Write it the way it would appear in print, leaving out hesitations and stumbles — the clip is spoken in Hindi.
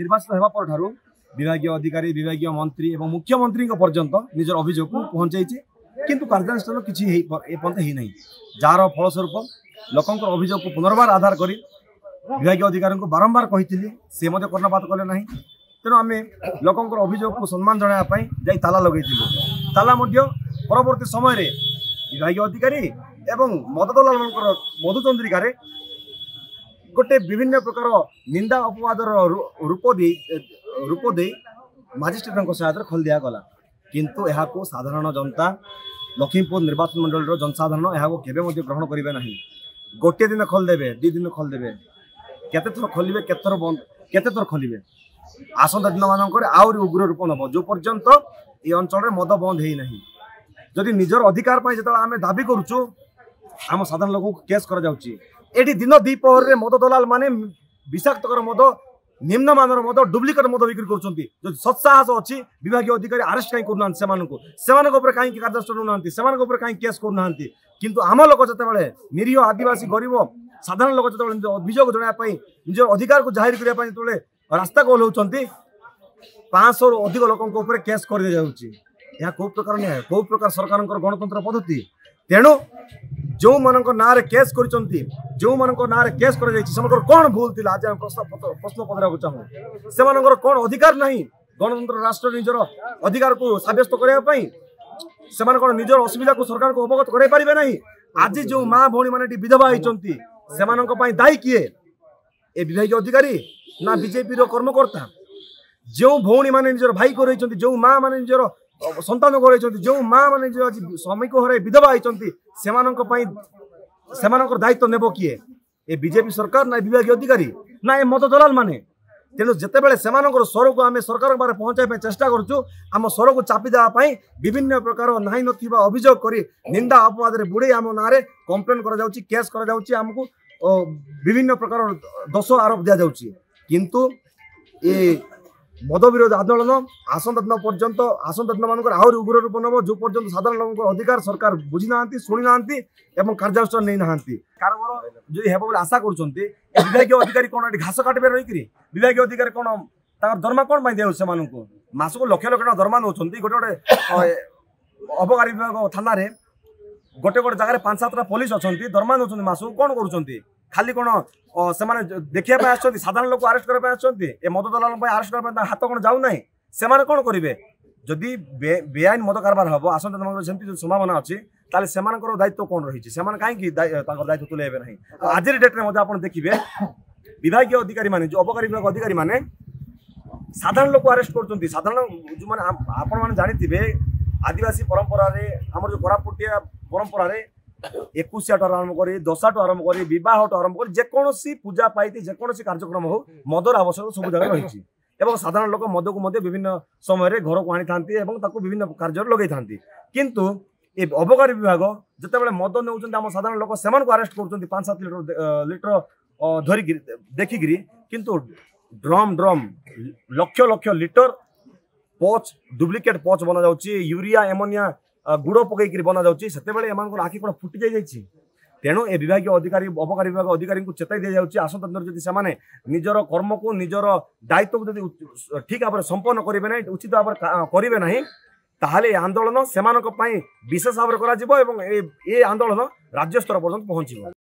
निर्वाचित होगा पर विभाग अधिकारी विभाग मंत्री और मुख्यमंत्री पर्यंत निजर अभियोग को पहुंचाई किंतु कार्यानुष्ठान किसी एपर्यंत जार फलस्वरूप लोकंर अभियोग को पुनर्बार आधार कर विभाग अधिकारी को बारंबार कही सी कर्णपात कले ना तेणु आम लोकंर अभियोग को सम्मान जनायापाई जा ताला लगे ताला परवर्ती समय विभाग अधिकारी एवं मद दलाल मधुचंद्रिकार गोटे विभिन्न प्रकार निंदा अपवादर रूप दे मजिस्ट्रेट सहायता खोल दिगला किंतु यह साधारण जनता लखीमपुर निर्वाचन मंडल जनसाधारण यहाँ केवे ग्रहण करेंगे ना गोटे दिन खोलदेवे 2 दिन खोलदेवे केते थर खोलिबे केते थर खोलिबे आसंता दिन मानक आउरी उग्र रूप नब जो पर्यंत ये अंचल में मद बंद है नहीं जदि निजर अधिकार जो आम दाबी करुचु आम साधारण लोक केस कर एटी दिन द्विपहर मद दलाल माने विषाक्तकर मद निम्न मानर मद डुप्लिकेट मद बिक्री कर सत्साहस अच्छी विभाग अधिकारी अरेस्ट कहीं करना कहीं कार्यानुष्ठान ना कहीं केस करना किंतु आम लोक जो निरीह आदिवासी गरीब साधारण लोक जो अभियोग जनापी निज अधिकार को जाहिर करने जो रास्ता को ओह्लाउछंती 500 रु अधिक लोकों केस कर दिया यह कौ प्रकार न्याय कौ प्रकार सरकार गणतंत्र पद्धति तेणु जो मान ना केस कर जो मान ना केस कर कौन भूल थी आज प्रश्न पचरा चाहूँ से कौन अधिकार नहीं गणतंत्र राष्ट्र निजर अधिकार को सब्यस्त करने से निजर असुविधा को सरकार को अवगत कराई पारे ना आज जो माँ भौणी मैंने विधवा होती से दायी किए ए विभाग अधिकारी ना बीजेपी कर्मकर्ता जो भौणी मैंने निजर भाई को रही जो माँ मैंने निजर संतान को रही जो माँ मैंने आज स्वामी को हर विधवा होती से दायित्व नेब किए ए बीजेपी सरकार ना विभाग अधिकारी ना ए मद दलाल माने तेणु जितेबाला से स्वर को आम सरकार बारे पहुँचाई चेष्टा करुँ आम स्वर को चापी देवाई विभिन्न प्रकार नाई ना अभियोग कर निंदा अपवाद बुड़े आम ना कंप्लेन केस करमको विभिन्न प्रकार दोष आरोप दि जाऊँगी किंतु ये मद विरोध आंदोलन आसंता दिन पर्यंत आसंता दिन मानक आहरी उग्र रूप नब जो पर्यंत साधारण लोक अधिकार सरकार बुझी ना शुणी ना कार्यानुष्ठान नहीं ना कारबार जो हे बोले आशा कर विभाग अधिकारी कौन घास काटे रही विभाग अधिकारी कौन दरमा कौन दिया से मासक लक्ष लक्ष दरमा नौ गोटे गोटे अबकारी विभाग थाना गोटे गोटे जगह 5-7टा पुलिस अच्छा दरमा नौ मासक कौन कर खाली कौन से देखा साधारण लोक आरेस्ट करने मद दलाल आरेस्ट करने हाथ कौन जाऊना से कौन करेंगे जदि बेआईन मद कारबार हम आसंता सेमती संभावना अच्छी ताले सेमानकर दायित्व कौन रही से कहीं दायित्व तुलेबे ना आज डेट में आप देखिए विभाग अधिकारी माने जो अबकारी विभाग अधिकारी माने साधारण लोक आरेस्ट कर साधारण जो मैंने आपण जानी आदिवासी परंपरा आम जो कोरापुटिया परंपरा 21 आरंभ कर 10 आरंभ कर बहुत आरंभ कर जेकोसी पूजा पाई जेकोसी कार्यक्रम हो मदर आवश्यक सब जगह रही एवं साधारण लोक मद को विभिन्न समय घर को आनी था विभिन्न कार्य लगे था किंतु ये अबकारी विभाग जिते मद नौ साधारण लोक से आरेस्ट कर 5-7 लिटर धरिकी देखिकी किंतु ड्रम ड्रम लक्ष लक्ष लिटर पच डुप्लिकेट पच बना जाउची यूरिया एमोनिया गुड़ पकईकरी बना जाउची सेतेबेले एमानकर आखि कोन फुटी जाइछि तेणु ए विभाग अधिकारी अबकारी विभाग अधिकारी को चेताई दिया जाउची आसंता दिन जदि से निजर कर्म को निजर दायित्व को जदि ठीक भाव संपन्न करेंगे ना उचित भाव करेंगे ना ताहले आंदोलन से विशेष भाव कर आंदोलन राज्य स्तर पर्यंत पहुंचो।